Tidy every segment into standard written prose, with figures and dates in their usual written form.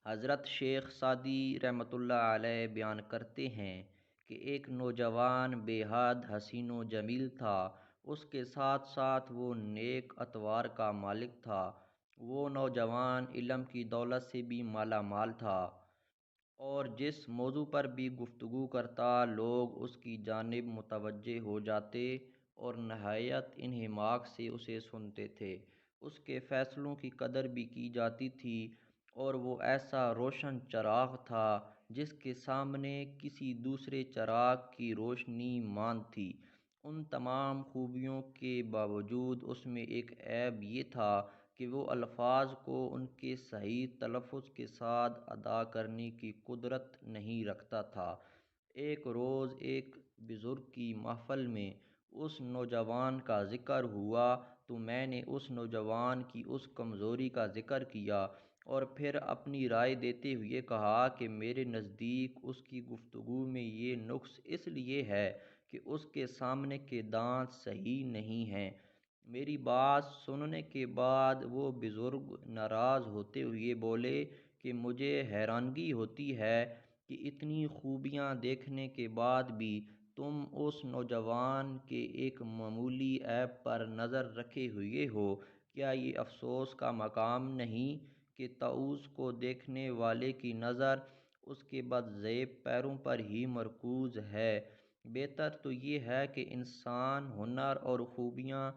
حضرت شیخ سعدی رحمۃ اللہ علیہ بیان کرتے ہیں کہ ایک نوجوان بے حد حسین و جمیل تھا۔ اس کے ساتھ ساتھ وہ نیک اطوار کا مالک تھا۔ وہ نوجوان علم کی دولت سے بھی مالا مال تھا اور جس موضوع پر بھی گفتگو کرتا لوگ اس کی جانب متوجہ ہو جاتے اور نہایت انہماک سے اسے سنتے تھے۔ اس کے فیصلوں کی قدر بھی کی جاتی تھی اور وہ ایسا روشن چراغ تھا جس کے سامنے کسی دوسرے چراغ کی روشنی ماند تھی۔ ان تمام خوبیوں کے باوجود اس میں ایک عیب یہ تھا کہ وہ الفاظ کو ان کے صحیح تلفظ کے ساتھ ادا کرنے کی قدرت نہیں رکھتا تھا۔ ایک روز ایک بزرگ کی محفل میں اس نوجوان کا ذکر ہوا تو میں نے اس نوجوان کی اس کمزوری کا ذکر کیا اور پھر اپنی رائے دیتے ہوئے کہا کہ میرے نزدیک اس کی گفتگو میں یہ نقص اس لیے ہے کہ اس کے سامنے کے دانت صحیح نہیں ہیں۔ میری بات سننے کے بعد وہ بزرگ ناراض ہوتے ہوئے بولے کہ مجھے حیرانگی ہوتی ہے کہ اتنی خوبیاں دیکھنے کے بعد بھی تم اس نوجوان کے ایک معمولی عیب پر نظر رکھے ہوئے ہو۔ کیا یہ افسوس کا مقام نہیں کہ طاؤس کو دیکھنے والے کی نظر اس کے بدذیب پیروں پر ہی مرکوز ہے؟ بہتر تو یہ ہے کہ انسان ہنر اور خوبیاں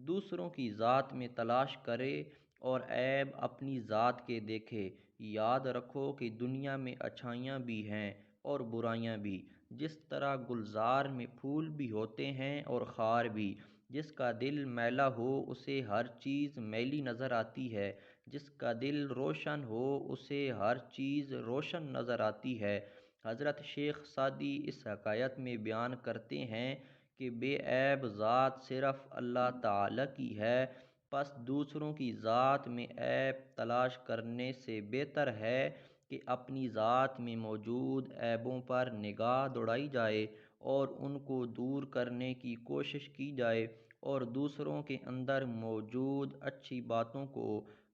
دوسروں کی ذات میں تلاش کرے اور عیب اپنی ذات کے دیکھے۔ یاد رکھو کہ دنیا میں اچھائیاں بھی ہیں اور برائیاں بھی۔ جس طرح گلزار میں پھول بھی ہوتے ہیں اور خار بھی۔ جس کا دل میلا ہو اسے ہر چیز میلی نظر آتی ہے، جس کا دل روشن ہو اسے ہر چیز روشن نظر آتی ہے۔ حضرت شیخ سعدی اس حکایت میں بیان کرتے ہیں کہ بے عیب ذات صرف اللہ تعالی کی ہے، پس دوسروں کی ذات میں عیب تلاش کرنے سے بہتر ہے کہ اپنی ذات میں موجود عیبوں پر نگاہ دوڑائی جائے اور ان کو دور کرنے کی کوشش کی جائے اور دوسروں کے اندر موجود اچھی باتوں کو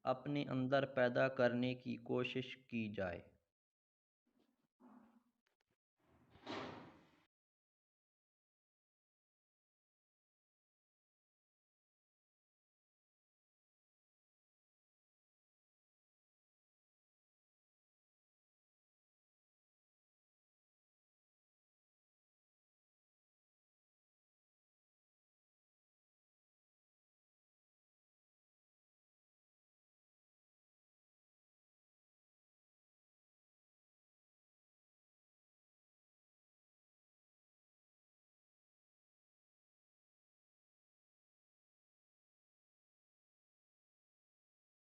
اپنے اندر پیدا کرنے کی کوشش کی جائے۔